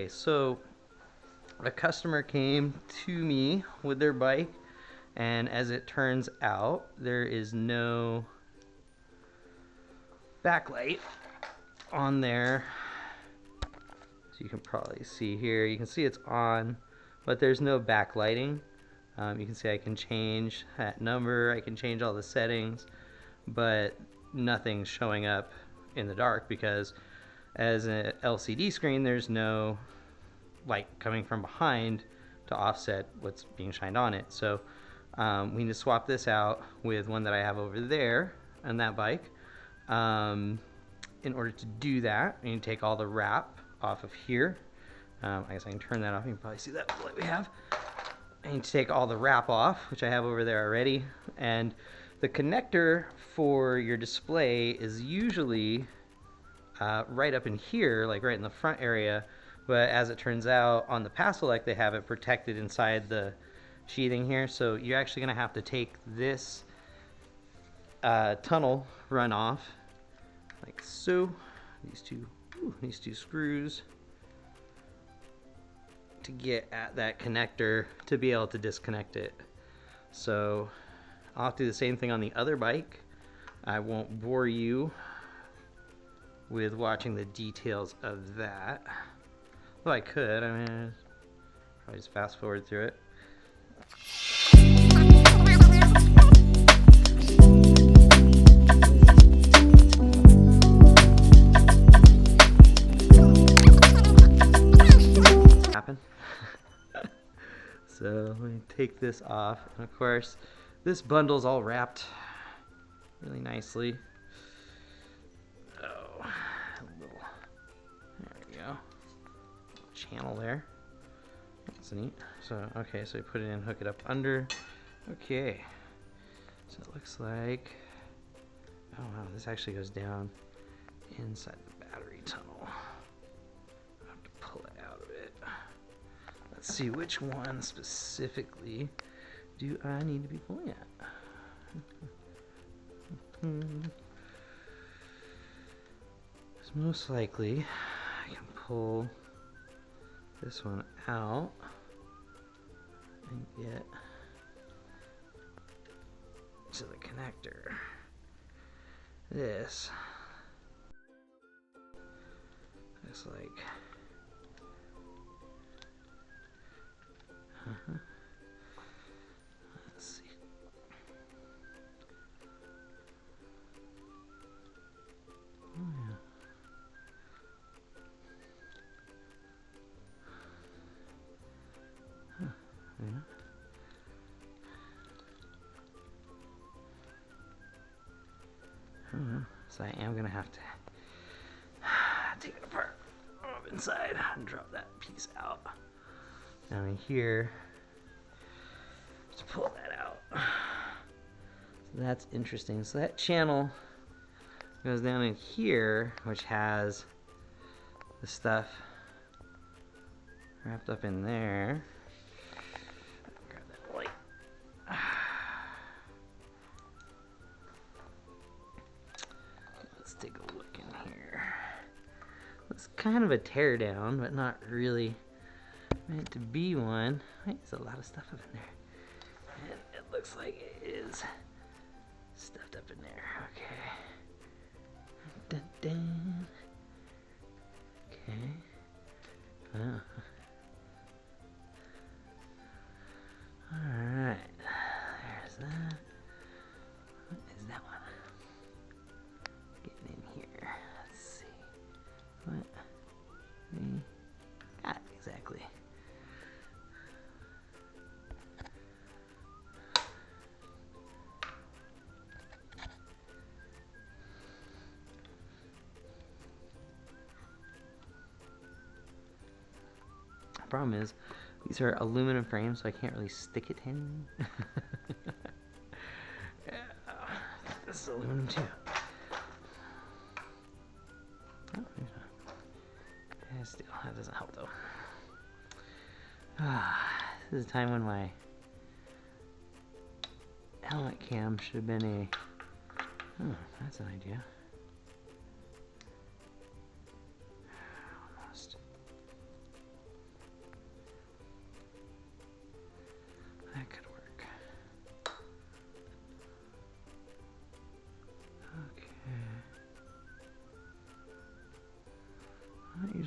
Okay, so a customer came to me with their bike, and as it turns out, there is no backlight on there. So you can probably see here, you can see it's on, but there's no backlighting. You can see I can change that number, I can change all the settings, but nothing's showing up in the dark because as an LCD screen, there's no light coming from behind to offset what's being shined on it. So we need to swap this out with one that I have over there on that bike. In order to do that, we need to take all the wrap off of here. I guess I can turn that off. You can probably see that with the light we have. I need to take all the wrap off, which I have over there already. And the connector for your display is usually right up in here, like right in the front area. But as it turns out, on the Paselec, they have it protected inside the sheathing here. So you're actually going to have to take this tunnel run off, like so. These two screws to get at that connector to be able to disconnect it. So I'll have to do the same thing on the other bike. I won't bore you with watching the details of that. Well, I could. I mean, probably just fast forward through it. Happen. So let me take this off, and of course, this bundle's all wrapped really nicely. Oh, there we go. Channel there. That's neat. So okay, so we put it in, hook it up under. Okay, so it looks like, oh wow, this actually goes down inside the battery tunnel. I have to pull it out of it. Let's see, which one specifically do I need to be pulling at? So most likely I can pull this one out and get to the connector. This looks like let's see. Oh yeah. Yeah. So I am gonna have to take it apart inside and drop that piece out. Down in here, just pull that out. So that's interesting. So that channel goes down in here, which has the stuff wrapped up in there. Grab that light. Let's take a look in here. It's kind of a tear down, but not really meant to be one. There's a lot of stuff up in there. And it looks like it is stuffed up in there. Okay. Dun, dun. Okay. Oh. Alright. There's that. What is that one? Getting in here. Let's see. What? Ah, exactly. Problem is, these are aluminum frames, so I can't really stick it in. Yeah, this is aluminum too. Oh, yeah, still, that doesn't help though. This is a time when my helmet cam should have been a. Oh, that's an idea.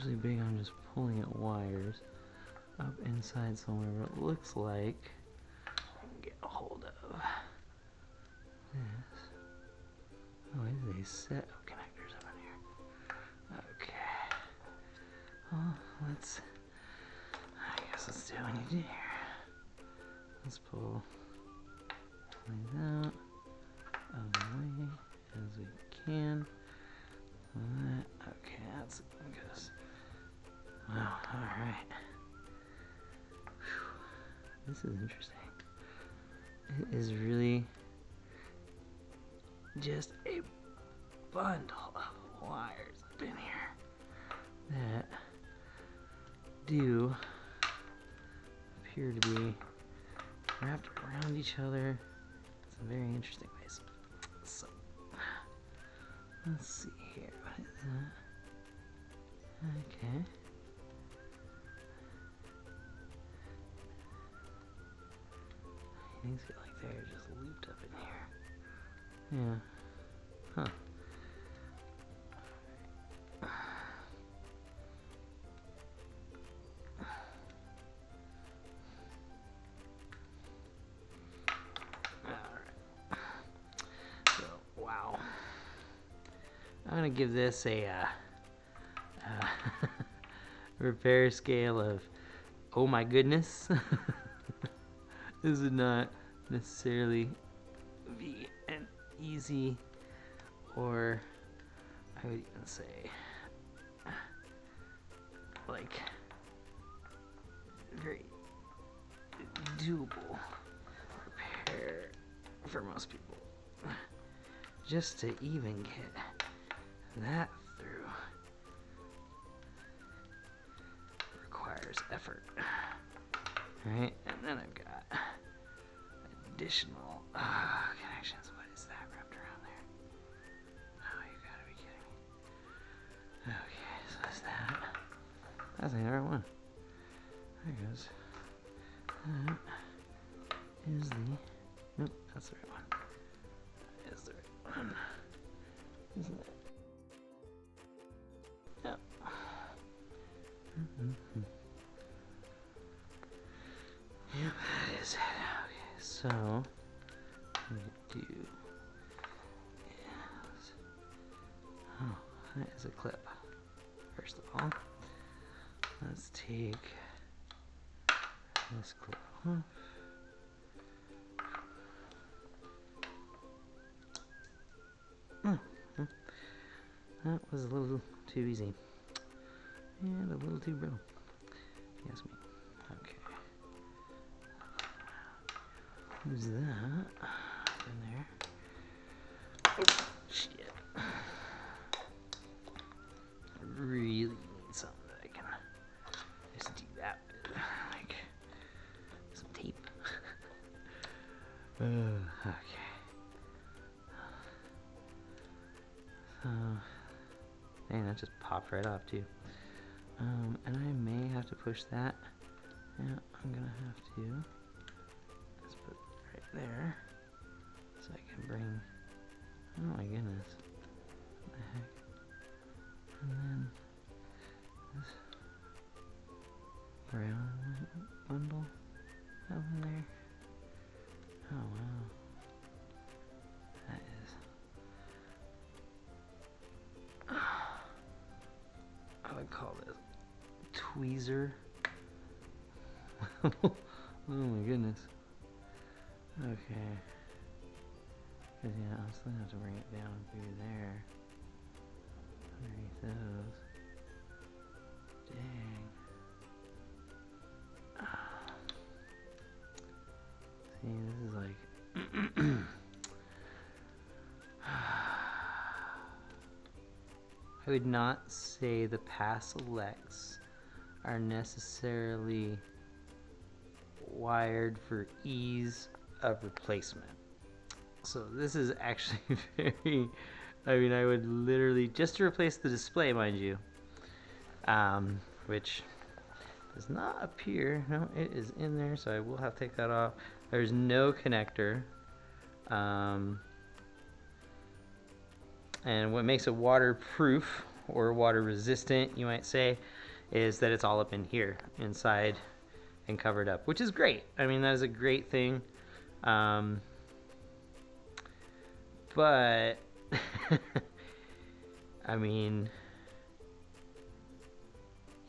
usually big on just pulling at wires up inside somewhere, but it looks like I can get a hold of this. Oh, there's a set of connectors up in here. Okay. Well, I guess let's do what we need to do here. Let's pull things out of the way as we can. Okay, that's good. Wow, alright. This is interesting. It is really just a bundle of wires up in here that do appear to be wrapped around each other in some very interesting ways. So, let's see here. What is that? Okay. Things feel like they're just looped up in here. Yeah. Huh. Alright. So, wow. I'm gonna give this a repair scale of, oh my goodness. This would not necessarily be an easy, or I would even say like very doable repair for most people. Just to even get that through requires effort. Right, and then I've got additional connections. What is that wrapped around there? Oh, you gotta be kidding me. Okay, so that's that. That's the right one. There goes. That is the. Nope, that's the right one. That is the right one. Isn't it? Yep. Yep, that is it. Okay, so what we do is, oh, that is a clip. First of all, let's take this clip off. That was a little too easy and a little too brittle. Yes, me. Okay. Use that in there. Oh, shit. I really need something that I can just do that with. Like some tape. Okay. So, dang, that just popped right off too. And I may have to push that. Yeah, I'm gonna have to. Let's put it right there, so I can bring. Oh my goodness, what the heck? And then this brown bundle over there. Oh wow, that is. I would call this tweezer. Oh my goodness. Okay. Because yeah, I'm still gonna have to bring it down through there. Underneath those. Dang. See, this is like I would not say the Paselecs are necessarily wired for ease of replacement. So this is actually very, I mean, I would literally, just to replace the display, mind you, which does not appear, no, it is in there, so I will have to take that off. There's no connector. And what makes it waterproof, or water resistant, you might say, is that it's all up in here inside and covered up, which is great. I mean, that is a great thing. But I mean,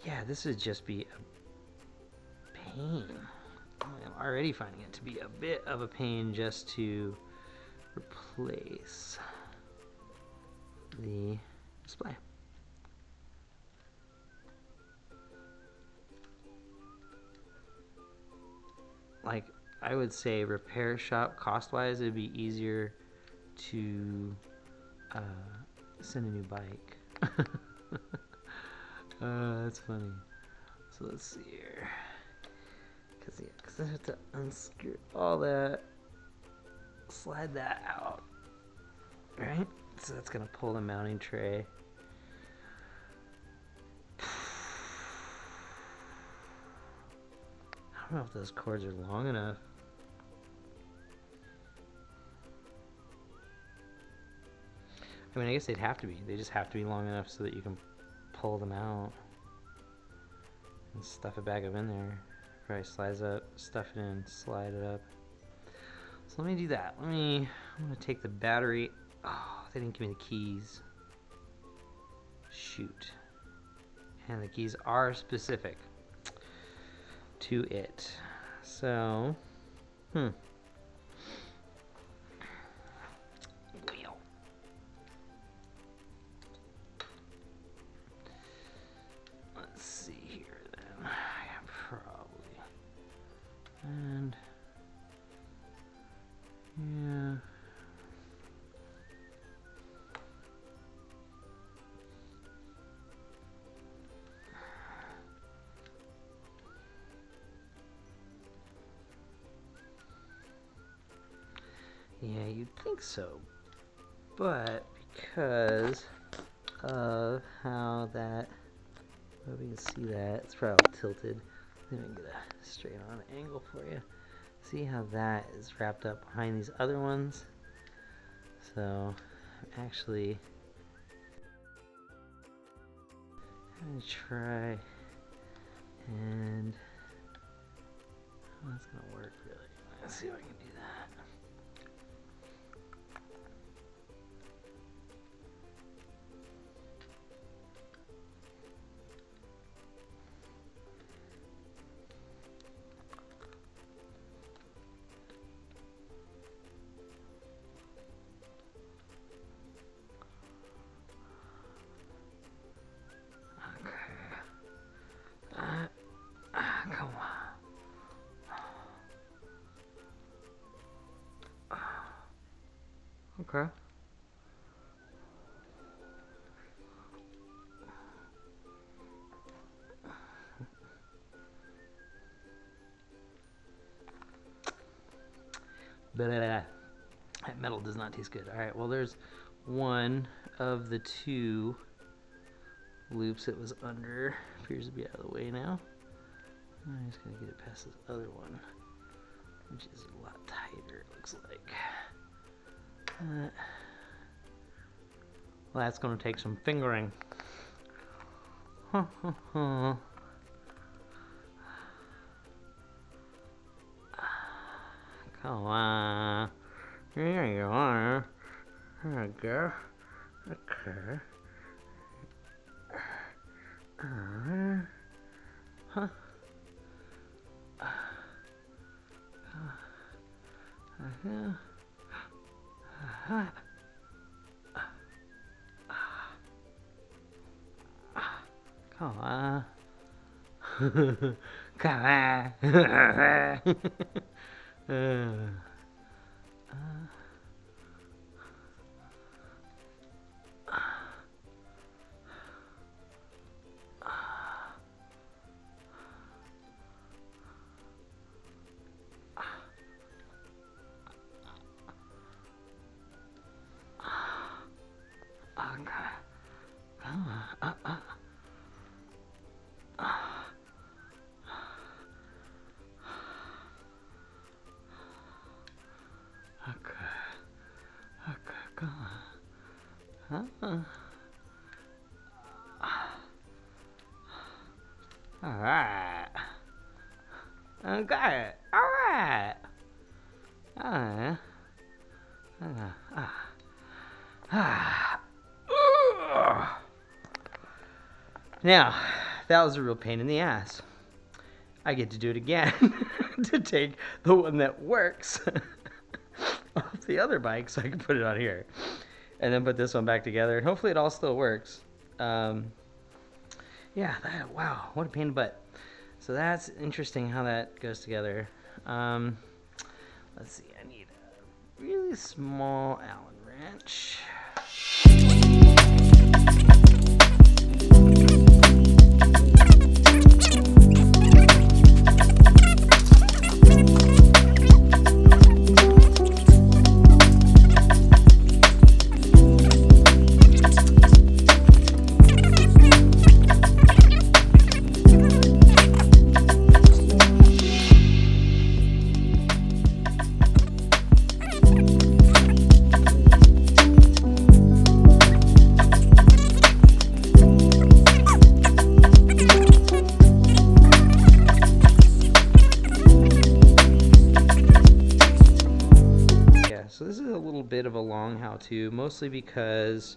yeah, this would just be a pain. I'm already finding it to be a bit of a pain just to replace the display. Like, I would say repair shop cost-wise, it'd be easier to send a new bike. That's funny. So let's see here. Because I have to unscrew all that, slide that out, right? So that's gonna pull the mounting tray. I don't know if those cords are long enough. I mean, I guess they'd have to be. They just have to be long enough so that you can pull them out and stuff it back up in there. Probably slides up, stuff it in, slide it up. So let me do that. I'm gonna take the battery. Oh, they didn't give me the keys. Shoot. And the keys are specific to it. So, let's see here then. Probably. And yeah. Yeah, you'd think so, but because of how that, hope you can see that, it's probably tilted. Let me get a straight on angle for you. See how that is wrapped up behind these other ones? So I'm actually going to try, and that's going to work really. Let's see if I can do that. Come on. Okay. That metal does not taste good. Alright, well, there's one of the two loops that was under. Appears to be out of the way now. I'm just going to get it past this other one, which is a lot tighter, it looks like. Well, that's going to take some fingering. Come on. Here you are. There we go. Okay. Huh? Come on. Come on. Okay. Got it. All right. Now, that was a real pain in the ass. I get to do it again to take the one that works off the other bike so I can put it on here. And then put this one back together. And hopefully it all still works. Yeah, wow, what a pain in the butt. So that's interesting how that goes together. Let's see, I need a really small Allen wrench. So this is a little bit of a long how-to, mostly because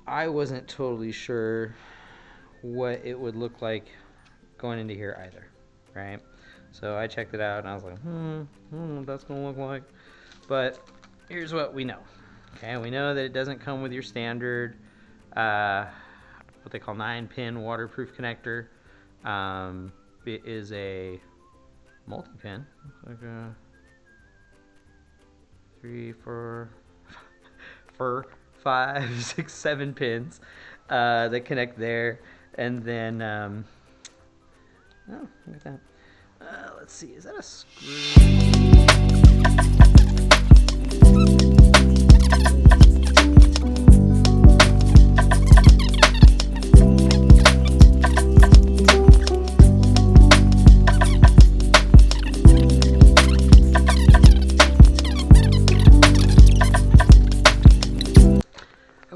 I wasn't totally sure what it would look like going into here either, right? So I checked it out and I was like, I don't know what that's gonna look like. But here's what we know. Okay, we know that it doesn't come with your standard what they call 9-pin waterproof connector. It is a multi-pin. Looks like a 3, 4, 5, 6, 7 pins that connect there, and then oh, look at that. Let's see, is that a screw?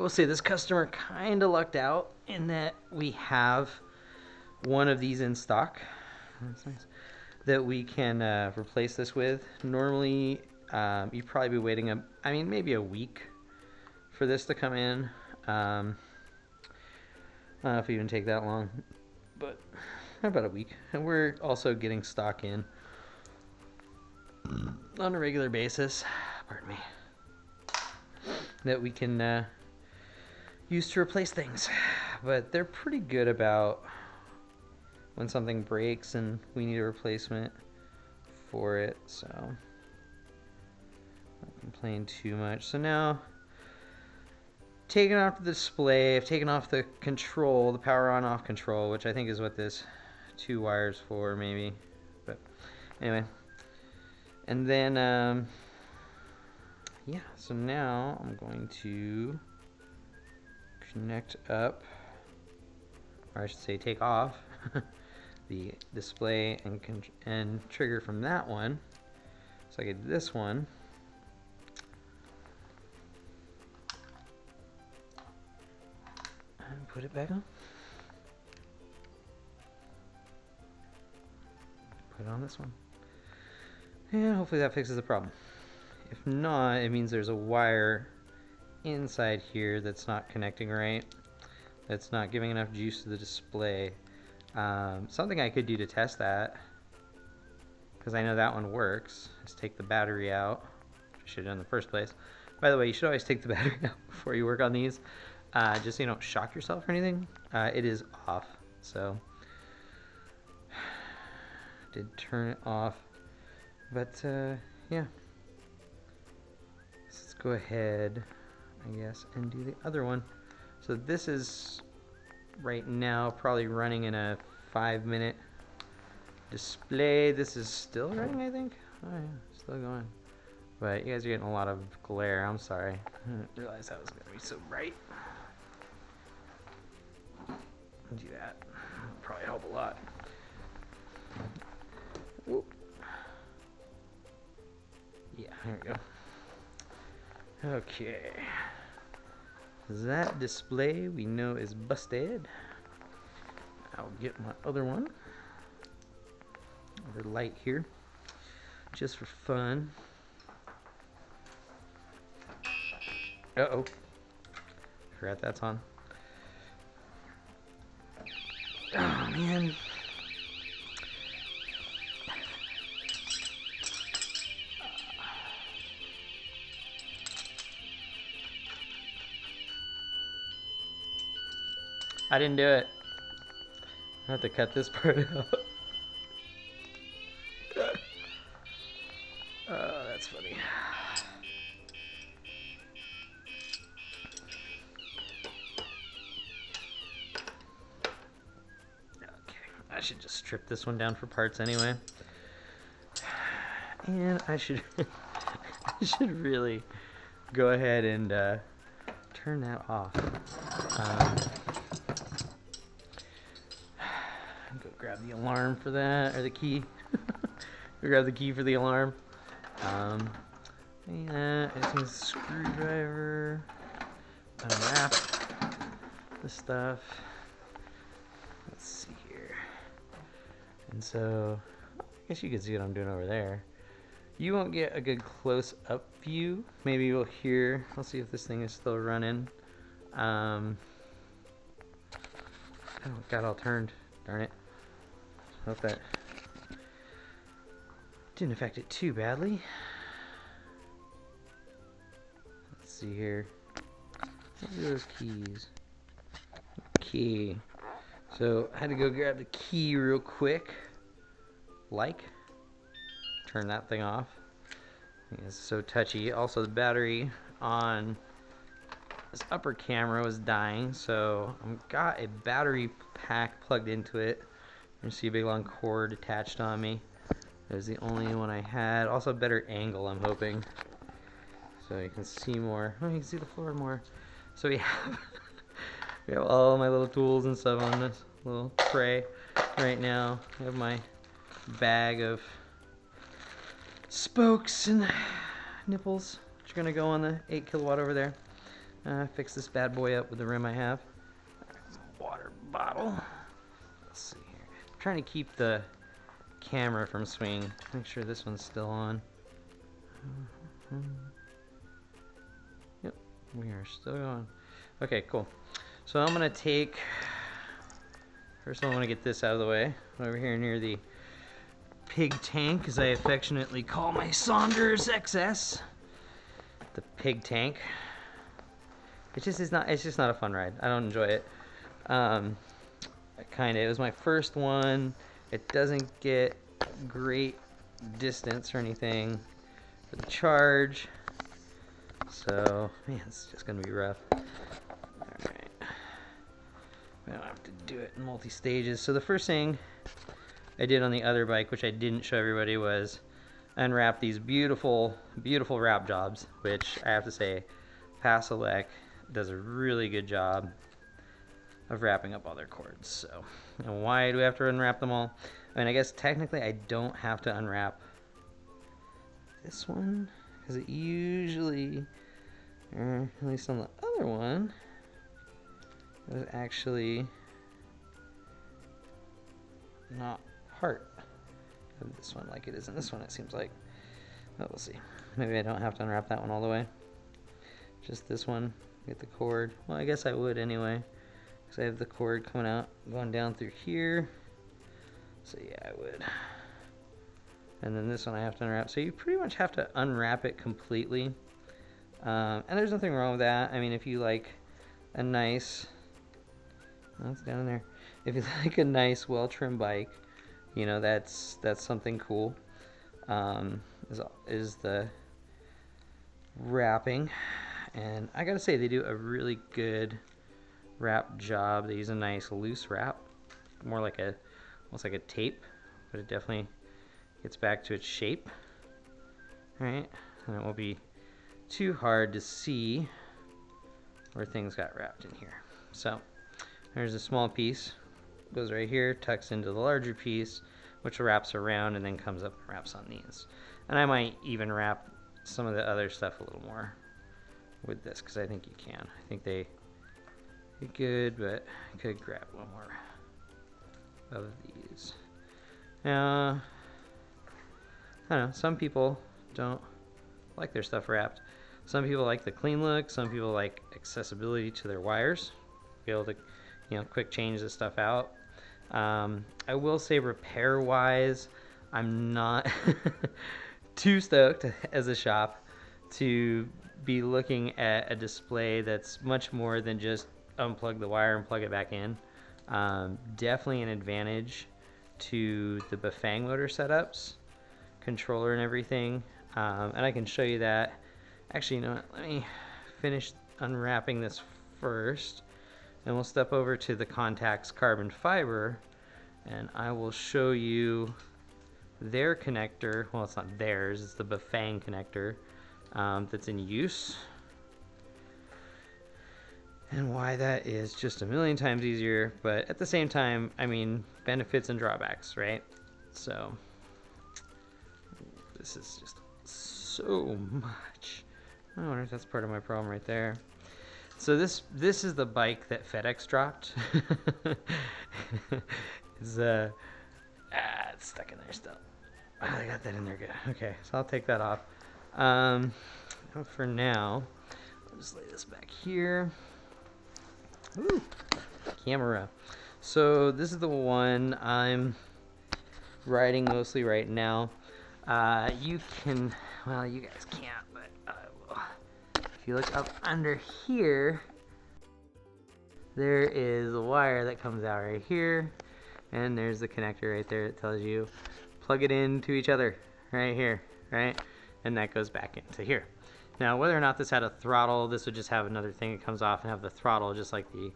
Say this customer kind of lucked out in that we have one of these in stock. That's nice. That we can replace this with. Normally, you'd probably be waiting maybe a week for this to come in. I don't know if it even take that long, but about a week. And we're also getting stock in on a regular basis. Pardon me. That we can used to replace things, but they're pretty good about when something breaks and we need a replacement for it, so not complain too much. So now, taking off the display, I've taken off the control, the power on off control, which I think is what this 2 wires for maybe, but anyway. And then yeah, so now I'm going to connect up, or I should say take off the display and trigger from that one, so I get this one, and put it back on, put it on this one, and hopefully that fixes the problem. If not, it means there's a wire inside here that's not connecting right, that's not giving enough juice to the display. Something I could do to test that, because I know that one works, is take the battery out, which I should have done in the first place. By the way, you should always take the battery out before you work on these, just so you don't shock yourself or anything. It is off, so did turn it off, but yeah, let's go ahead, I guess, and do the other one. So this is right now probably running in a 5-minute display. This is still running, I think. Oh yeah, still going. But you guys are getting a lot of glare. I'm sorry. I didn't realize that was going to be so bright. I'll do that. It'll probably help a lot. Whoop. Yeah, there we go. Okay, that display we know is busted. I'll get my other one another light here, just for fun. Uh-oh. Forgot that's on. Oh, man. I didn't do it. I have to cut this part out. Oh, that's funny. Okay, I should just strip this one down for parts anyway. And I should I should really go ahead and turn that off. Go grab the alarm for that, or the key. Go grab the key for the alarm. Yeah, I just need a screwdriver. Unwrap the stuff. Let's see here. And so, I guess you can see what I'm doing over there. You won't get a good close-up view. Maybe you'll hear. I'll see if this thing is still running. Oh, it got all turned. Darn it. Hope that didn't affect it too badly. Let's see here. What are those keys? Key. So I had to go grab the key real quick. Turn that thing off. It's so touchy. Also, the battery on this upper camera was dying, so I've got a battery pack plugged into it. You see a big long cord attached on me. It was the only one I had. Also a better angle, I'm hoping, so you can see more. Oh, you can see the floor more. So we have we have all my little tools and stuff on this little tray right now. I have my bag of spokes and nipples, which are gonna go on the 8 kilowatt over there. Fix this bad boy up with the rim I have. Water bottle. Let's see here. I'm trying to keep the camera from swinging. Make sure this one's still on. Yep, we are still on. Okay, cool. So I'm gonna take. First of all, I want to get this out of the way. Over here near the pig tank, as I affectionately call my Saunders XS. The pig tank. It just is not. It's just not a fun ride. I don't enjoy it. It was my first one. It doesn't get great distance or anything for the charge. So, man, it's just gonna be rough. All right. We don't have to do it in multi-stages. So the first thing I did on the other bike, which I didn't show everybody, was unwrap these beautiful, beautiful wrap jobs, which I have to say, Paselec does a really good job of wrapping up all their cords. So, and why do we have to unwrap them all? I mean, I guess technically I don't have to unwrap this one, because it usually, at least on the other one, it was actually not part of this one like it is in this one, it seems like. But we'll see. Maybe I don't have to unwrap that one all the way. Just this one, get the cord. Well, I guess I would anyway, because I have the cord coming out, going down through here. So yeah, I would. And then this one I have to unwrap. So you pretty much have to unwrap it completely. And there's nothing wrong with that. I mean, if you like a nice, oh, it's down there. If you like a nice, well-trimmed bike, you know, that's something cool. Is the wrapping. And I gotta say, they do a really good wrap job. They use a nice loose wrap, more like almost like a tape, but it definitely gets back to its shape. All right, and it won't be too hard to see where things got wrapped in here. So there's a small piece, goes right here, tucks into the larger piece, which wraps around and then comes up and wraps on these. And I might even wrap some of the other stuff a little more with this, because I think you can. I think they good, but I could grab one more of these. Now, I don't know, some people don't like their stuff wrapped. Some people like the clean look. Some people like accessibility to their wires, be able to, you know, quick change this stuff out. I will say repair wise, I'm not too stoked as a shop to be looking at a display that's much more than just unplug the wire and plug it back in. Definitely an advantage to the Bafang motor setups, controller and everything. And I can show you that. Actually, you know what? Let me finish unwrapping this first, and we'll step over to the Contacts carbon fiber, and I will show you their connector. Well, it's not theirs, it's the Bafang connector that's in use, and why that is just a million times easier, but at the same time, I mean, benefits and drawbacks, right? So this is just so much. I wonder if that's part of my problem right there. So this is the bike that FedEx dropped. It's stuck in there still. Oh, I got that in there good. Okay, so I'll take that off. For now, I'll just lay this back here. Ooh, camera. So this is the one I'm riding mostly right now. You can, well, you guys can't, but I will. If you look up under here, there is a wire that comes out right here, and there's the connector right there. It tells you plug it into each other right here, right? And that goes back into here. Now, whether or not this had a throttle, this would just have another thing that comes off and have the throttle just like the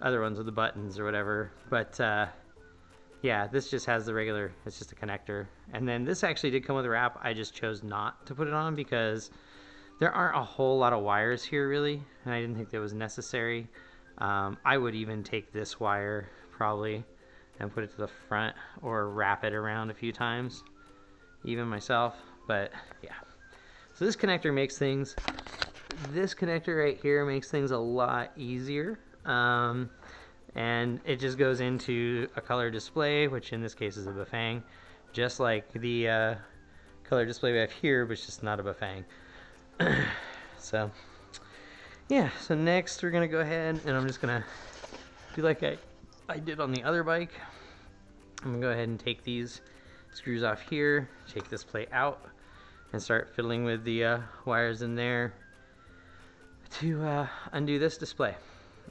other ones with the buttons or whatever. But yeah, this just has the regular, it's just a connector. And then this actually did come with a wrap. I just chose not to put it on because there aren't a whole lot of wires here really, and I didn't think that was necessary. I would even take this wire probably and put it to the front or wrap it around a few times, even myself, but yeah. So this connector makes things, this connector right here makes things a lot easier. And it just goes into a color display, which in this case is a Bafang, just like the color display we have here, but it's just not a Bafang. So yeah, so next we're gonna go ahead and I'm just gonna do like I did on the other bike. I'm gonna go ahead and take these screws off here, take this plate out, and start fiddling with the wires in there to undo this display,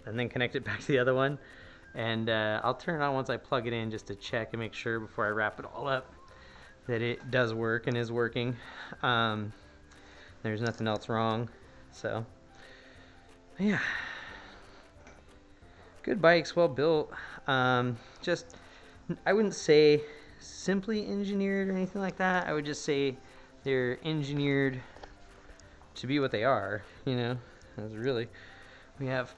and then connect it back to the other one. And I'll turn it on once I plug it in just to check and make sure before I wrap it all up that it does work and is working. There's nothing else wrong. So yeah, good bikes, well built. Just, I wouldn't say simply engineered or anything like that. I would just say they're engineered to be what they are, you know. That's really, we have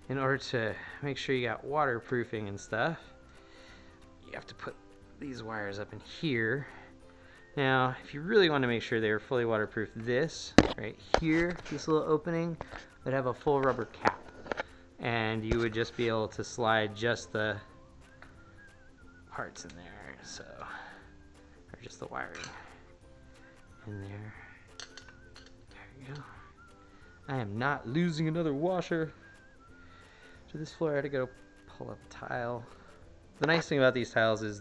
in order to make sure you got waterproofing and stuff, you have to put these wires up in here. Now, if you really want to make sure they're fully waterproof, this right here, this little opening, would have a full rubber cap, and you would just be able to slide just the parts in there, so, or just the wiring in there. There you go. I am not losing another washer to this floor. I had to go pull up a tile. The nice thing about these tiles is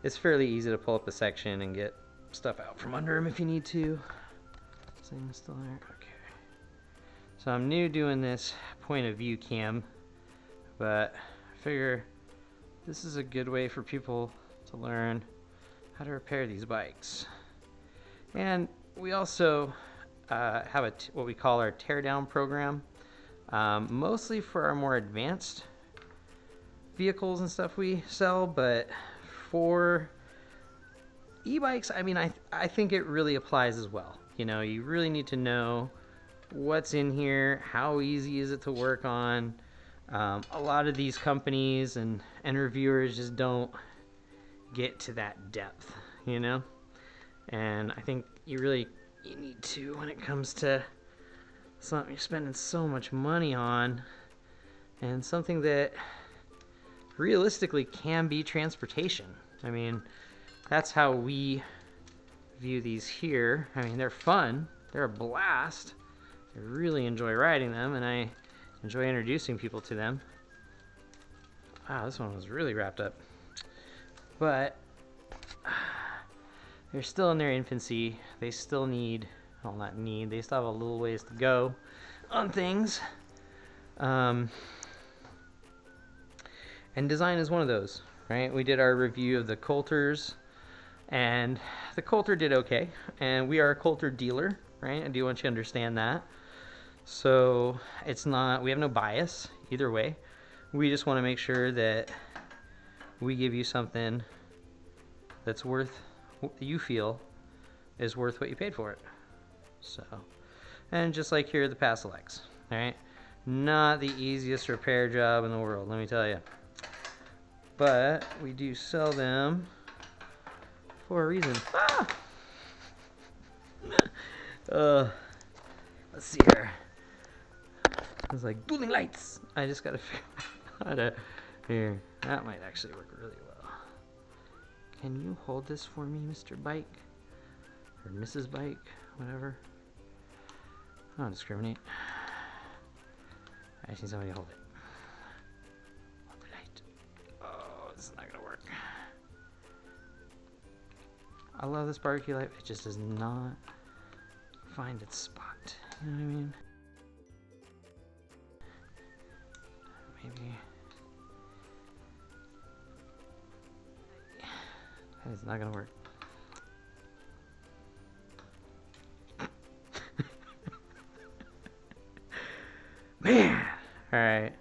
it's fairly easy to pull up a section and get stuff out from under them if you need to. Same is still there. Okay. So I'm new doing this point of view cam, but I figure this is a good way for people to learn how to repair these bikes. And we also have what we call our teardown program, mostly for our more advanced vehicles and stuff we sell, but for e-bikes, I mean, I think it really applies as well. You know, you really need to know what's in here, how easy is it to work on. A lot of these companies and reviewers just don't get to that depth, you know, and I think you need to when it comes to something you're spending so much money on, and something that realistically can be transportation. I mean, that's how we view these here. I mean, they're fun. They're a blast. I really enjoy riding them, and I enjoy introducing people to them. Wow, this one was really wrapped up. But they're still in their infancy. They still need, well, not need, they still have a little ways to go on things. And design is one of those, right? We did our review of the Coulters, and the Coulter did okay. And we are a Coulter dealer, right? I do want you to understand that. So it's not, we have no bias either way. We just want to make sure that we give you something that's worth, you feel is worth what you paid for it. So, and just like here at the Paselecs, all right? Not the easiest repair job in the world, let me tell you. But we do sell them for a reason. Ah! Let's see here. It's like dueling lights. I just gotta figure out how to. Here, that might actually work really well. Can you hold this for me, Mr. Bike? Or Mrs. Bike, whatever. I don't discriminate. I just need somebody to hold it. Hold the light. Oh, this is not gonna work. I love this barbecue light, it just does not find its spot. You know what I mean? Maybe. That is not gonna work. Man! Alright.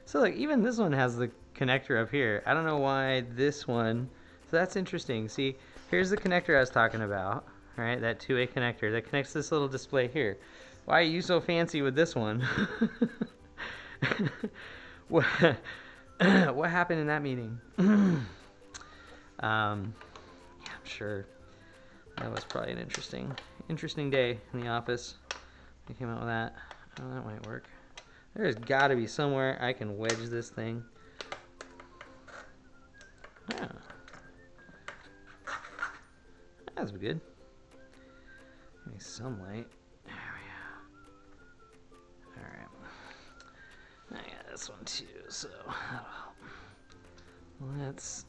So look, even this one has the connector up here. I don't know why this one. So that's interesting. See, here's the connector I was talking about. Alright, that two-way connector that connects this little display here. Why are you so fancy with this one? What happened in that meeting? Yeah, I'm sure that was probably an interesting day in the office. I came out with that. Oh, that might work. There's got to be somewhere I can wedge this thing. Yeah. That's good. Give me some light. There we go. Alright. I got this one too, so that'll help. Let's.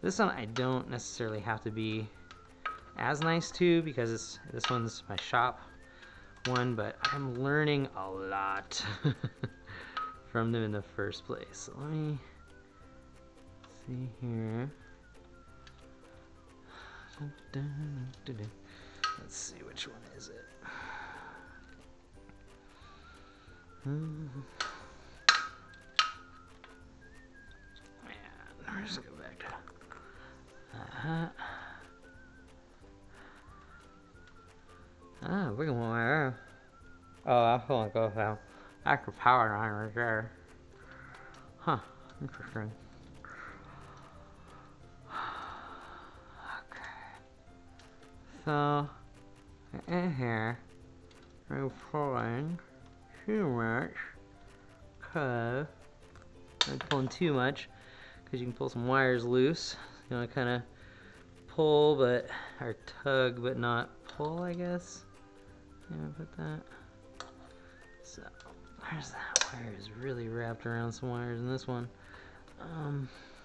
This one I don't necessarily have to be as nice to because this one's my shop one, but I'm learning a lot from them in the first place. So let me see here. Let's see, which one is it? Man, let's go back to we're going there. Oh, I feel like go down. Extra power line right there. Huh, interesting. Okay. So, in here, we're pulling too much, cause I'm pulling too much, because you can pull some wires loose. You want to kind of pull, or tug, but not pull, I guess. Yeah, put that. So there's that wire is really wrapped around some wires in this one.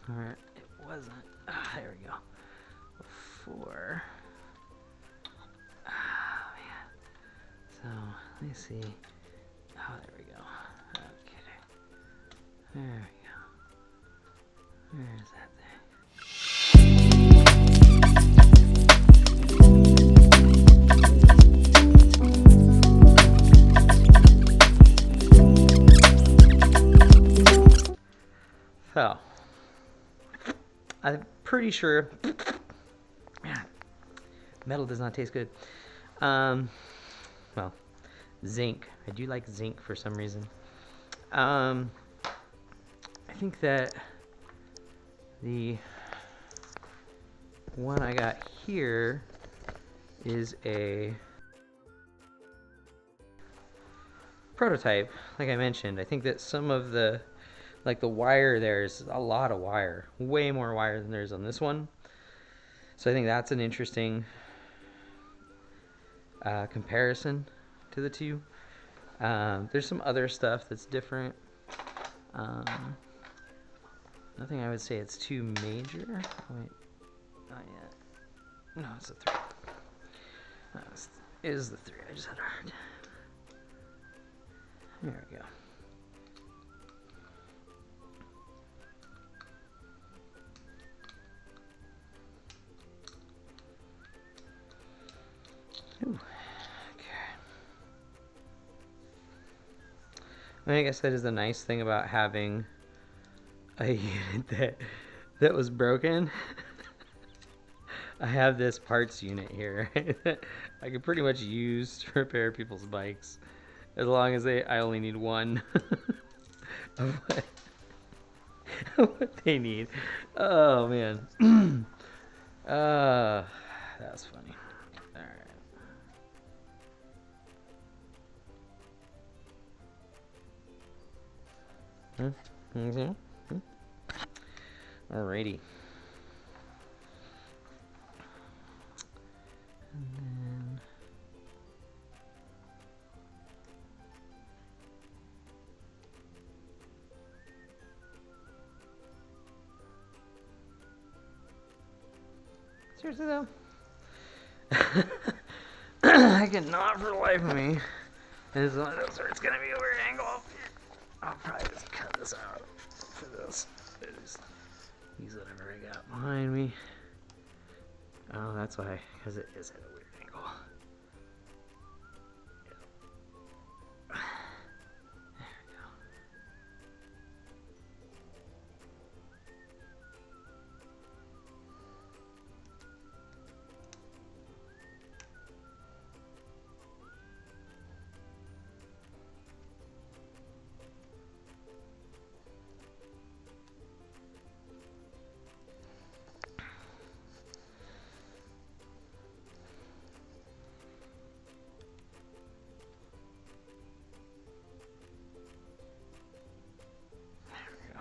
Or it wasn't. There we go. Before. Oh man. So let me see. Oh, there we go. Okay. There we go. Where's that thing? So, I'm pretty sure, man, metal does not taste good. Well, zinc. I do like zinc for some reason. I think that the one I got here is a prototype, like I mentioned. I think that some of the, like the wire, there's a lot of wire, way more wire than there's on this one. So I think that's an interesting comparison to the two. There's some other stuff that's different. Nothing I would say it's too major. Oh, wait, not yet. No, it's a 3. No, it is the 3. I just had a hard time. There we go. Ooh. I guess that is the nice thing about having a unit that was broken. I have this parts unit here that I can pretty much use to repair people's bikes, as long as I only need one of what they need. Oh man, that was funny. All right. Alrighty. And then seriously though, I cannot for the life of me. It's one of those where it's gonna be a weird angle. I'll probably just cut this out for this. Use whatever I got behind me. Oh, that's why, because it is at a weird angle. There we go.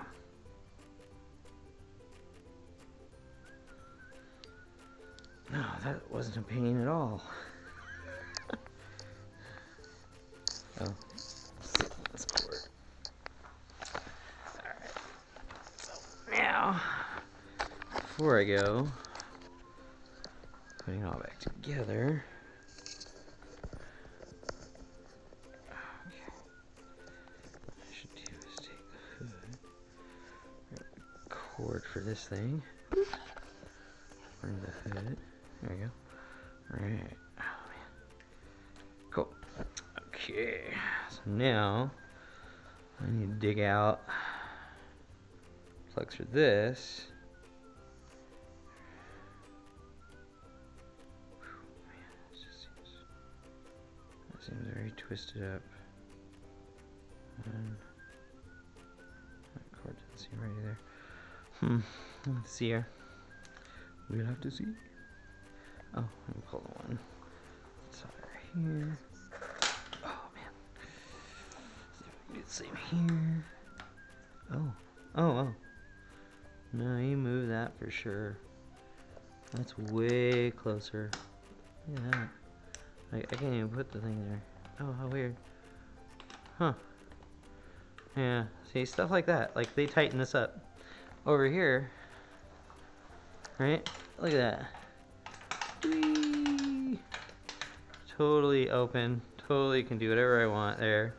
No, that wasn't a pain at all. Oh, sit on this cord. Alright. So now, before I go, putting it all back together. Okay. What I should do is take the hood, the cord for this thing. Bring the hood. There we go. Alright. Oh, man. Cool. Okay. So now I need to dig out plugs for this. Whew, man, that seems very twisted up. And that cord doesn't seem right either. Let's see here. We'll have to see. Oh, let me pull the one. It's right here. Oh man. See if we can do the same here. Oh. No, you move that for sure. That's way closer. Look at that. I can't even put the thing there. Oh, how weird. Huh. Yeah, see, stuff like that. Like, they tighten this up. Over here, right? Look at that. Whee! Totally open. Totally can do whatever I want there.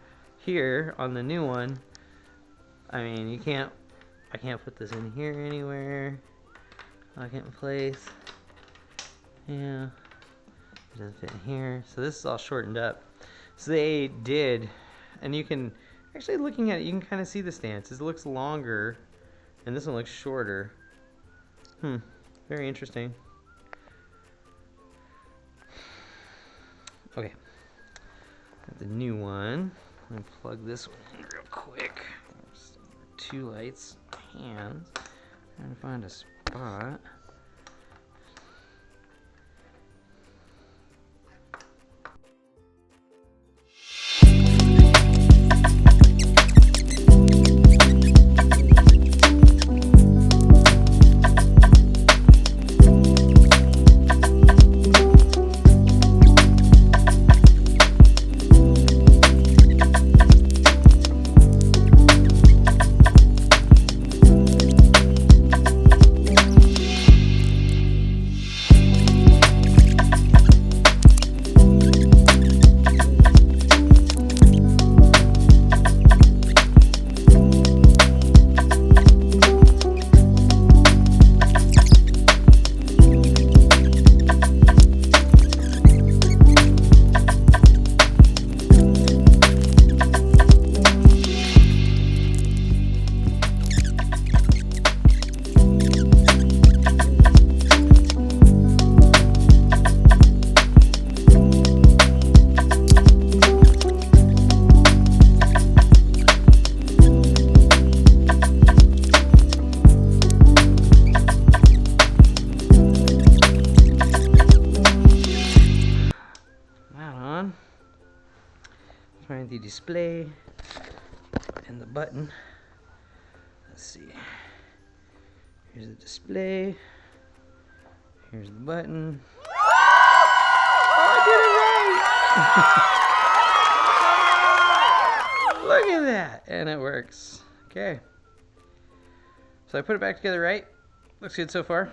Here, on the new one, I mean, I can't put this in here anywhere. Lock it in place. Yeah. It doesn't fit in here. So this is all shortened up. So they did, and you can, actually looking at it, you can kind of see the stances. It looks longer, and this one looks shorter. Very interesting. Okay. Got the new one. Let me plug this one in real quick. Just 2 lights. Hands. Trying to find a spot. the display and the button. Let's see. Here's the display. Here's the button. Oh, I did it right! Look at that! And it works. Okay. So I put it back together right. Looks good so far.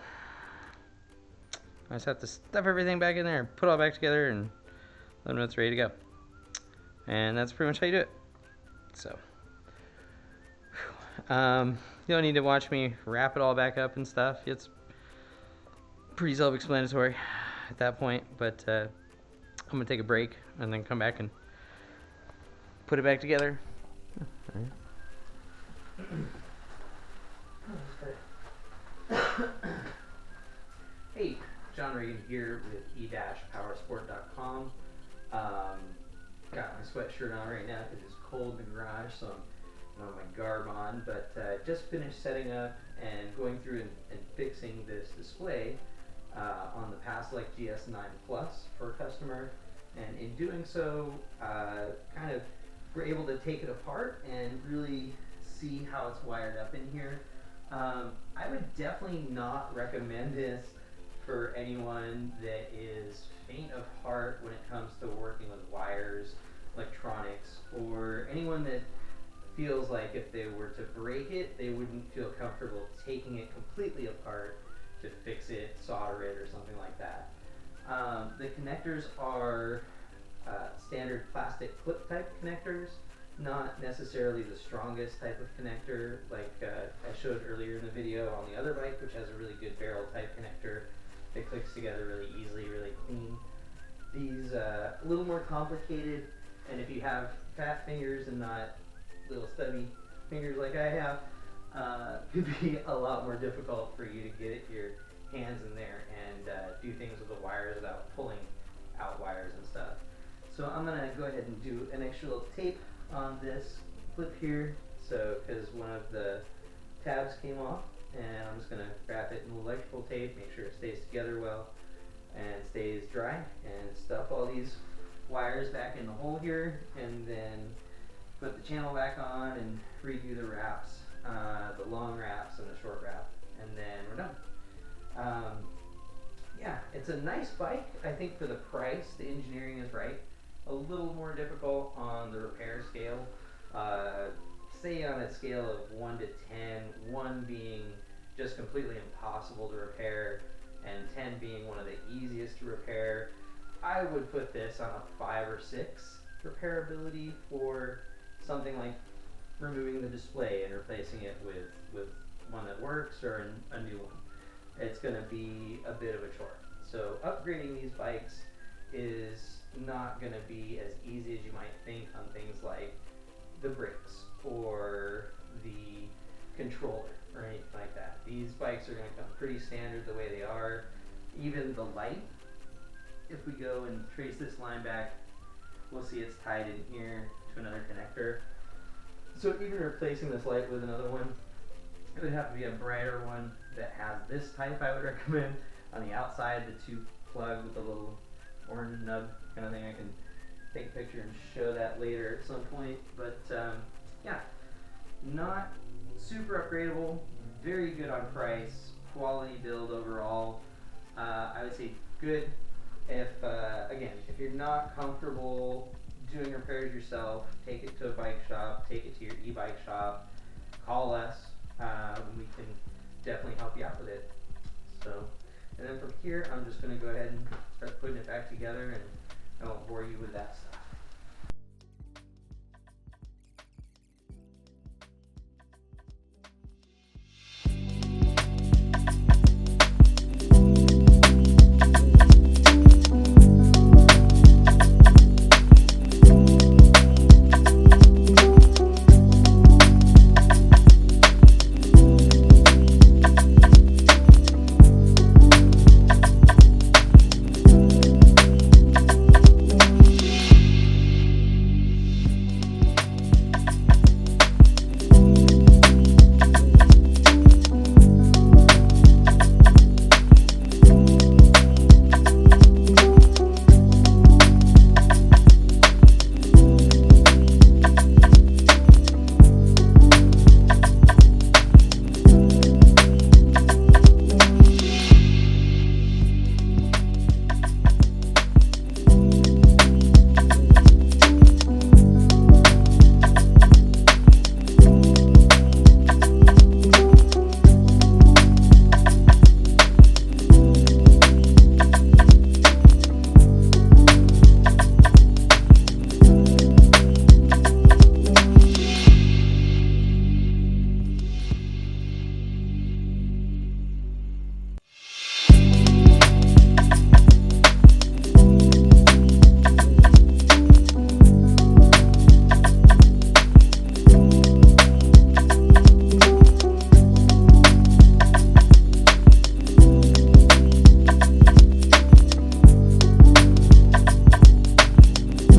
I just have to stuff everything back in there and put it all back together and let them know it's ready to go. And that's pretty much how you do it. So, you don't need to watch me wrap it all back up and stuff. It's pretty self-explanatory at that point, but I'm gonna take a break and then come back and put it back together. Hey, John Reagan here with E-Powersport.com. Got my sweatshirt on right now because it's cold in the garage, so I'm on my garb on, but just finished setting up and going through and fixing this display on the Paselec GS9 Plus for a customer, and in doing so, kind of we're able to take it apart and really see how it's wired up in here. I would definitely not recommend this for anyone that is faint of heart when it comes to working with wires, electronics, or anyone that feels like if they were to break it, they wouldn't feel comfortable taking it completely apart to fix it, solder it, or something like that. The connectors are standard plastic clip type connectors, not necessarily the strongest type of connector like I showed earlier in the video on the other bike, which has a really good barrel type connector that clicks together really easily, really clean. These a little more complicated, and if you have fat fingers and not little stubby fingers like I have, could be a lot more difficult for you to get your hands in there and do things with the wires without pulling out wires and stuff. So I'm gonna go ahead and do an extra little tape on this clip here, so because one of the tabs came off, and I'm just gonna wrap it in electrical tape, make sure it stays together well and stays dry, and stuff all these wires back in the hole here, and then put the channel back on and redo the wraps, the long wraps and the short wrap, and then we're done. Yeah, it's a nice bike. I think for the price, the engineering is right. A little more difficult on the repair scale. Say on a scale of 1 to 10, 1 being just completely impossible to repair, and 10 being one of the easiest to repair, I would put this on a 5 or 6 repairability for something like removing the display and replacing it with one that works or a new one. It's going to be a bit of a chore. So upgrading these bikes is not going to be as easy as you might think on things like the brakes or the controller or anything like that. These bikes are going to come pretty standard the way they are. Even the light, if we go and trace this line back, we'll see it's tied in here to another connector. So even replacing this light with another one, it would have to be a brighter one that has this type, I would recommend. On the outside, the 2 plug with the little orange nub kind of thing. I can take a picture and show that later at some point. But yeah, not super upgradable, very good on price, quality build overall. I would say good. If again, if you're not comfortable doing repairs yourself, take it to a bike shop, take it to your e-bike shop, call us. We can definitely help you out with it. So, and then from here, I'm just going to go ahead and start putting it back together, and I won't bore you with that stuff.